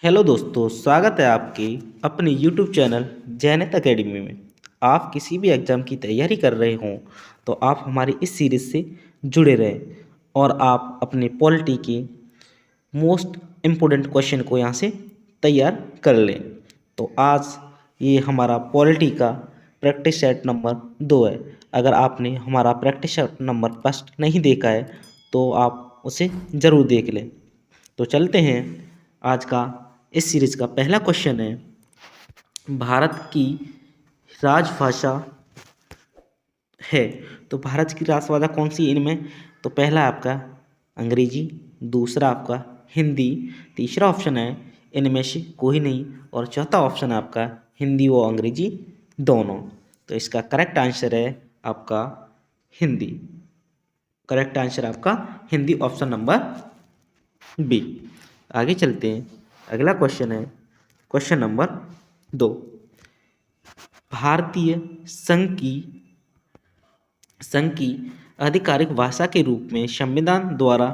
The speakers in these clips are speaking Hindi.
हेलो दोस्तों, स्वागत है आपके अपने यूट्यूब चैनल जैनेत एकेडमी में। आप किसी भी एग्ज़ाम की तैयारी कर रहे हों तो आप हमारी इस सीरीज़ से जुड़े रहें और आप अपने पॉलिटी की मोस्ट इम्पोर्टेंट क्वेश्चन को यहाँ से तैयार कर लें। तो आज ये हमारा पॉलिटी का प्रैक्टिस सेट नंबर 2 है। अगर आपने हमारा प्रैक्टिस सेट नंबर फर्स्ट नहीं देखा है तो आप उसे ज़रूर देख लें। तो चलते हैं। आज का इस सीरीज का पहला क्वेश्चन है, भारत की राजभाषा है। तो भारत की राजभाषा कौन सी है इनमें? तो पहला आपका अंग्रेजी, दूसरा आपका हिंदी, तीसरा ऑप्शन है इनमें से कोई नहीं और चौथा ऑप्शन है आपका हिंदी व अंग्रेजी दोनों। तो इसका करेक्ट आंसर है आपका हिंदी। करेक्ट आंसर आपका हिंदी, ऑप्शन नंबर बी। आगे चलते हैं। अगला क्वेश्चन है क्वेश्चन नंबर 2। भारतीय संघ की आधिकारिक भाषा के रूप में संविधान द्वारा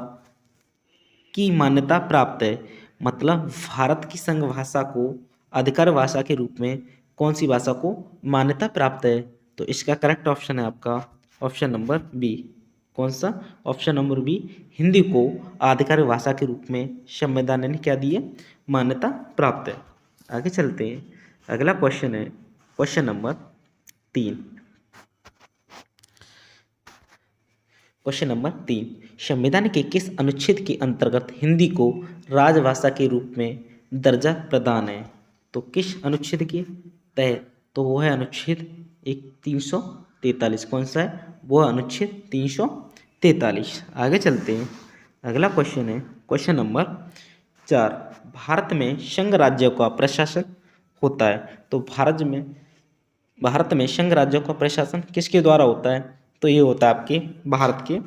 की मान्यता प्राप्त है। मतलब भारत की संघ भाषा को आधिकारिक भाषा के रूप में कौन सी भाषा को मान्यता प्राप्त है? तो इसका करेक्ट ऑप्शन है आपका ऑप्शन नंबर बी। कौन सा? ऑप्शन नंबर बी, हिंदी को आधिकारिक भाषा के रूप में संविधान ने क्या दी है? मान्यता प्राप्त है। आगे चलते हैं। अगला क्वेश्चन है क्वेश्चन नंबर 3। क्वेश्चन नंबर 3, संविधान के किस अनुच्छेद के अंतर्गत हिंदी को राजभाषा के रूप में दर्जा प्रदान है? तो किस अनुच्छेद के तहत? तो वो है अनुच्छेद 343। कौन सा है? वो है अनुच्छेद 343। आगे चलते हैं। अगला क्वेश्चन है क्वेश्चन नंबर 4। भारत में संघ राज्यों का प्रशासन होता है। तो भारत में संघ राज्यों का प्रशासन किसके द्वारा होता है? तो ये होता है आपके भारत के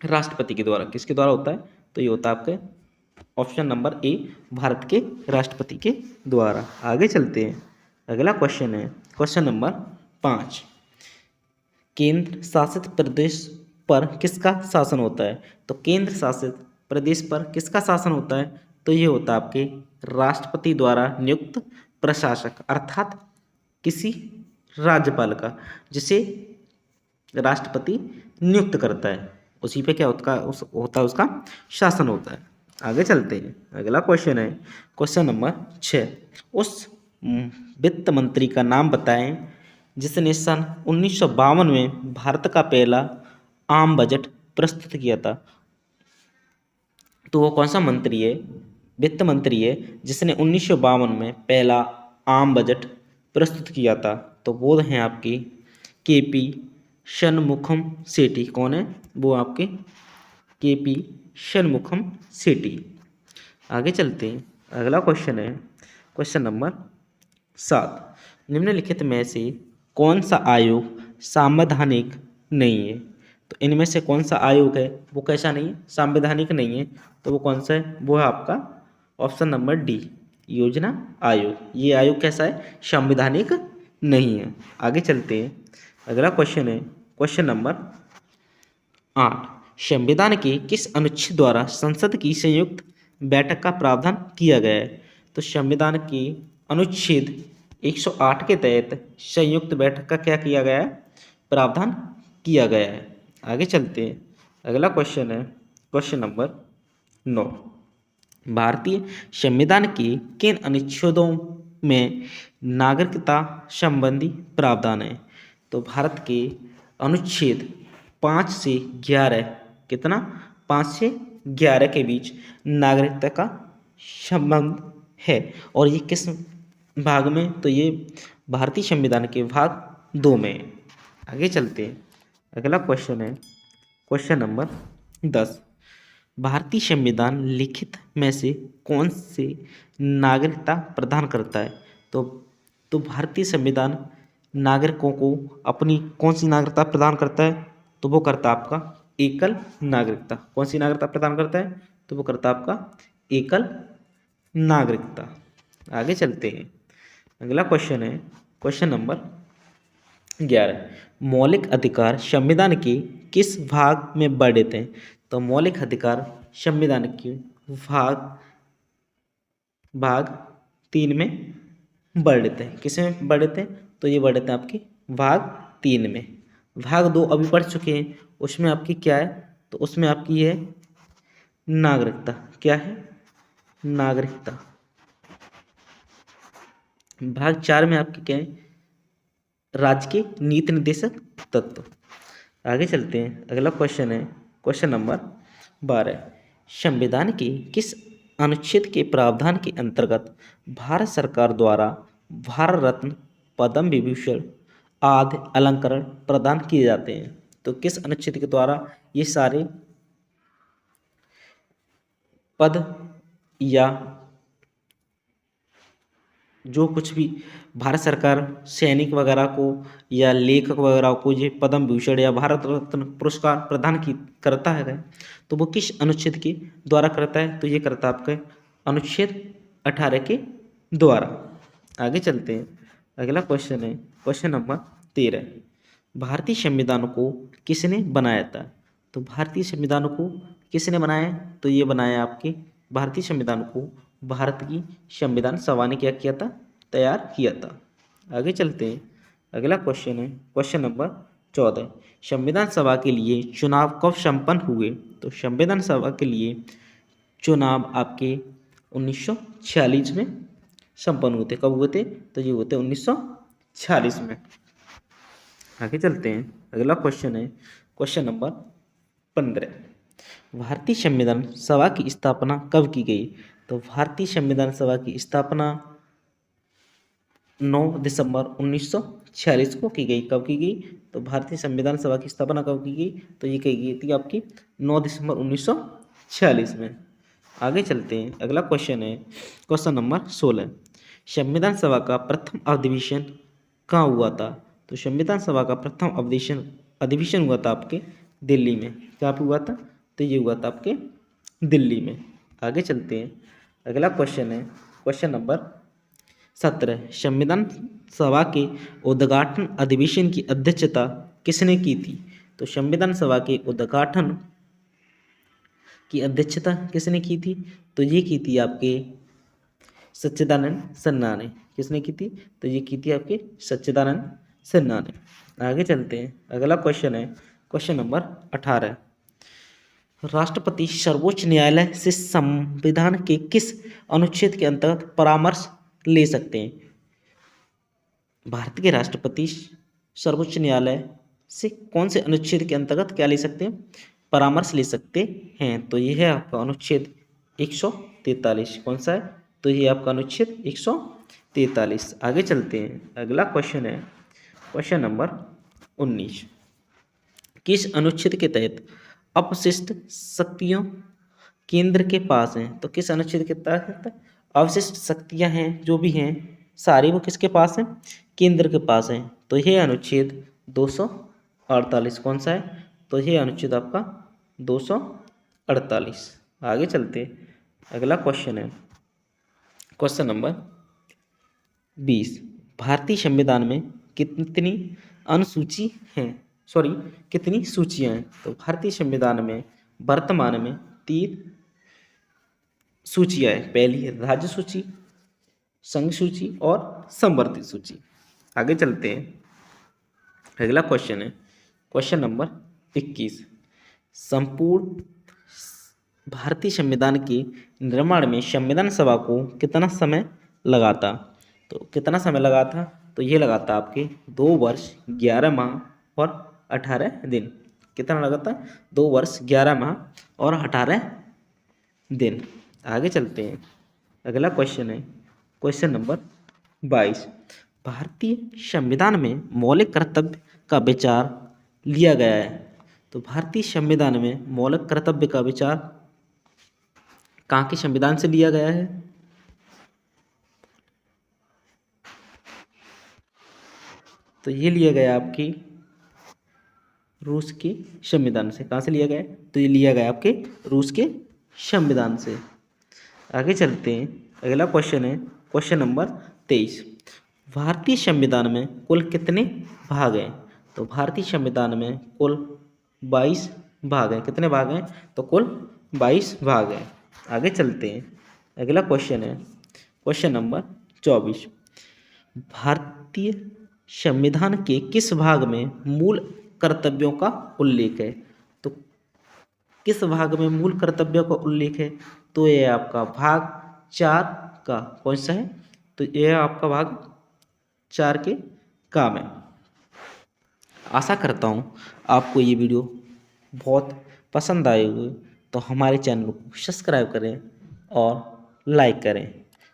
राष्ट्रपति के द्वारा। किसके द्वारा होता है? तो ये होता है आपके ऑप्शन नंबर ए, भारत के राष्ट्रपति के द्वारा। आगे चलते हैं। अगला क्वेश्चन है क्वेश्चन नंबर 5। केंद्र शासित प्रदेश पर किसका शासन होता है? तो केंद्र शासित प्रदेश पर किसका शासन होता है? तो ये होता है आपके राष्ट्रपति द्वारा नियुक्त प्रशासक, अर्थात किसी राज्यपाल का, जिसे राष्ट्रपति नियुक्त करता है, उसी पे क्या होता है उसका शासन होता है। आगे चलते हैं। अगला क्वेश्चन है क्वेश्चन नंबर 6। उस वित्त मंत्री का नाम बताएं जिसने सन 1952 में भारत का पहला आम बजट प्रस्तुत किया था। तो वो कौन सा मंत्री है? वित्त मंत्री है जिसने 1952 में पहला आम बजट प्रस्तुत किया था। तो वो हैं आपकी केपी षणमुखम सेठी। कौन है? वो आपके केपी षणमुखम सेठी। आगे चलते हैं। अगला क्वेश्चन है क्वेश्चन नंबर 7। निम्नलिखित में से कौन सा आयोग संवैधानिक नहीं है? तो इनमें से कौन सा आयोग है वो कैसा नहीं है? संवैधानिक नहीं है। तो वो कौन सा है? वो है आपका ऑप्शन नंबर डी, योजना आयोग। ये आयोग कैसा है? संवैधानिक नहीं है। आगे चलते हैं। अगला क्वेश्चन है क्वेश्चन नंबर 8। संविधान के किस अनुच्छेद द्वारा संसद की संयुक्त बैठक का प्रावधान किया गया है? तो संविधान के अनुच्छेद 108 के तहत संयुक्त बैठक का क्या किया गया है? प्रावधान किया गया है। आगे चलते हैं। अगला क्वेश्चन है क्वेश्चन नंबर 9। भारतीय संविधान के किन अनुच्छेदों में नागरिकता संबंधी प्रावधान है? तो भारत के अनुच्छेद 5 से 11, कितना? 5 से 11 के बीच नागरिकता का संबंध है। और ये किस भाग में? तो ये भारतीय संविधान के भाग 2 में है। आगे चलते हैं। अगला क्वेश्चन है क्वेश्चन नंबर 10। भारतीय संविधान लिखित में से कौन से नागरिकता प्रदान करता है? तो भारतीय संविधान नागरिकों को अपनी कौन सी नागरिकता प्रदान करता है? तो वो करता है आपका एकल नागरिकता। कौन सी नागरिकता प्रदान करता है? तो वो करता है आपका एकल नागरिकता। आगे चलते हैं। अगला क्वेश्चन है क्वेश्चन नंबर 11। मौलिक अधिकार संविधान के किस भाग में वर्णित हैं? तो मौलिक अधिकार संविधान के भाग भाग 3 में बढ़ देते हैं। किस में बढ़ देते हैं? तो ये बढ़ देते हैं आपकी भाग 3 में। भाग 2 अभी पढ़ चुके हैं, उसमें आपकी क्या है? तो उसमें आपकी है नागरिकता। क्या है? नागरिकता। भाग 4 में आपकी क्या है? राज्य के नीति निर्देशक तत्व। आगे चलते हैं, अगला क्वेश्चन है क्वेश्चन नंबर 12। संविधान के किस अनुच्छेद के प्रावधान के अंतर्गत भारत सरकार द्वारा भारत रत्न, पद्म विभूषण आदि अलंकरण प्रदान किए जाते हैं? तो किस अनुच्छेद के द्वारा ये सारे पद या जो कुछ भी भारत सरकार सैनिक वगैरह को या लेखक वगैरह को ये पद्म भूषण या भारत रत्न पुरस्कार प्रदान की करता है, तो वो किस अनुच्छेद के द्वारा करता है? तो ये करता है आपका अनुच्छेद 18 के द्वारा। आगे चलते हैं, अगला क्वेश्चन है क्वेश्चन नंबर 13। भारतीय संविधान को किसने बनाया था? तो भारतीय संविधान को किसने बनाया? तो ये बनाया आपके भारतीय संविधान को भारत की संविधान सभा ने क्या किया था? तैयार किया था। आगे चलते हैं, अगला क्वेश्चन है क्वेश्चन नंबर 14। संविधान सभा के लिए चुनाव कब संपन्न हुए? तो संविधान सभा के लिए चुनाव आपके 1946 में संपन्न हुए थे। कब हुए थे? तो ये हुए थे 1946 में। आगे चलते हैं, अगला क्वेश्चन है क्वेश्चन नंबर 15। भारतीय संविधान सभा की स्थापना कब की गई? तो भारतीय संविधान सभा की स्थापना 9 दिसंबर 1946 को की गई। कब की गई? तो भारतीय संविधान सभा की स्थापना कब की गई? तो ये की गई थी आपकी 9 दिसंबर 1946 में। आगे चलते हैं, अगला क्वेश्चन है क्वेश्चन नंबर 16। संविधान सभा का प्रथम अधिवेशन कहाँ हुआ था? तो संविधान सभा का प्रथम अधिवेशन हुआ था आपके दिल्ली में। कहाँ पे हुआ था? तो ये हुआ था आपके दिल्ली में। आगे चलते हैं, अगला क्वेश्चन है क्वेश्चन नंबर 17। संविधान सभा के उद्घाटन अधिवेशन की अध्यक्षता किसने की थी? तो संविधान सभा के उद्घाटन की अध्यक्षता किसने की थी? तो ये की थी आपके सच्चिदानंद सिन्हा ने। किसने की थी? तो ये की थी आपके सच्चिदानंद सिन्हा ने। आगे चलते हैं, अगला क्वेश्चन है क्वेश्चन नंबर 18। राष्ट्रपति सर्वोच्च न्यायालय से संविधान के किस अनुच्छेद के अंतर्गत परामर्श ले सकते हैं? भारत के राष्ट्रपति सर्वोच्च न्यायालय से कौन से अनुच्छेद के अंतर्गत क्या ले सकते हैं? परामर्श ले सकते हैं। तो ये है आपका अनुच्छेद 143। कौन सा है? तो ये आपका अनुच्छेद 143। आगे चलते हैं, अगला क्वेश्चन है क्वेश्चन नंबर 19। किस अनुच्छेद के तहत अपशिष्ट शक्तियों केंद्र के पास हैं? तो किस अनुच्छेद के तहत अवशिष्ट शक्तियां हैं जो भी हैं सारी वो किसके पास हैं? केंद्र के पास हैं। तो यह अनुच्छेद 248। कौन सा है? तो यह अनुच्छेद आपका 248। आगे चलते, अगला क्वेश्चन है क्वेश्चन नंबर 20। भारतीय संविधान में कितनी अनुसूची हैं? सॉरी, कितनी सूचियां हैं? तो भारतीय संविधान में वर्तमान में 3 सूचियां हैं। पहली है राज्य सूची, संघ सूची और संवर्धित सूची। आगे चलते हैं, अगला क्वेश्चन है क्वेश्चन नंबर 21। संपूर्ण भारतीय संविधान के निर्माण में संविधान सभा को कितना समय लगा था? तो कितना समय लगा था? तो ये लगा था आपके 2 वर्ष 11 माह और 18 दिन। कितना लगा था? 2 वर्ष 11 माह और 18 दिन। आगे चलते हैं, अगला क्वेश्चन है क्वेश्चन नंबर 22। भारतीय संविधान में मौलिक कर्तव्य का विचार लिया गया है। तो भारतीय संविधान में मौलिक कर्तव्य का विचार कहाँ के संविधान से लिया गया है? तो ये लिया गया आपकी रूस के संविधान से। कहाँ से लिया गया? तो ये लिया गया आपके रूस के संविधान से। आगे चलते हैं, अगला क्वेश्चन है क्वेश्चन नंबर 23। भारतीय संविधान में कुल कितने भाग हैं? तो भारतीय संविधान में कुल 22 भाग हैं। कितने भाग हैं? तो कुल 22 भाग हैं। आगे चलते हैं, अगला क्वेश्चन है क्वेश्चन नंबर 24, भारतीय संविधान के किस भाग में मूल कर्तव्यों का उल्लेख है? तो किस भाग में मूल कर्तव्यों का उल्लेख है? तो ये आपका भाग 4 का कौन सा है? तो यह आपका भाग 4 के का में। आशा करता हूँ आपको ये वीडियो बहुत पसंद आए हुए, तो हमारे चैनल को सब्सक्राइब करें और लाइक करें,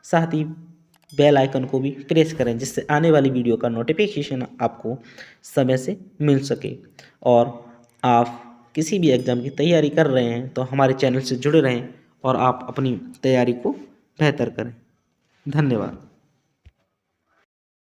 साथ ही बेल आइकन को भी प्रेस करें, जिससे आने वाली वीडियो का नोटिफिकेशन आपको समय से मिल सके। और आप किसी भी एग्ज़ाम की तैयारी कर रहे हैं तो हमारे चैनल से जुड़े रहें और आप अपनी तैयारी को बेहतर करें। धन्यवाद।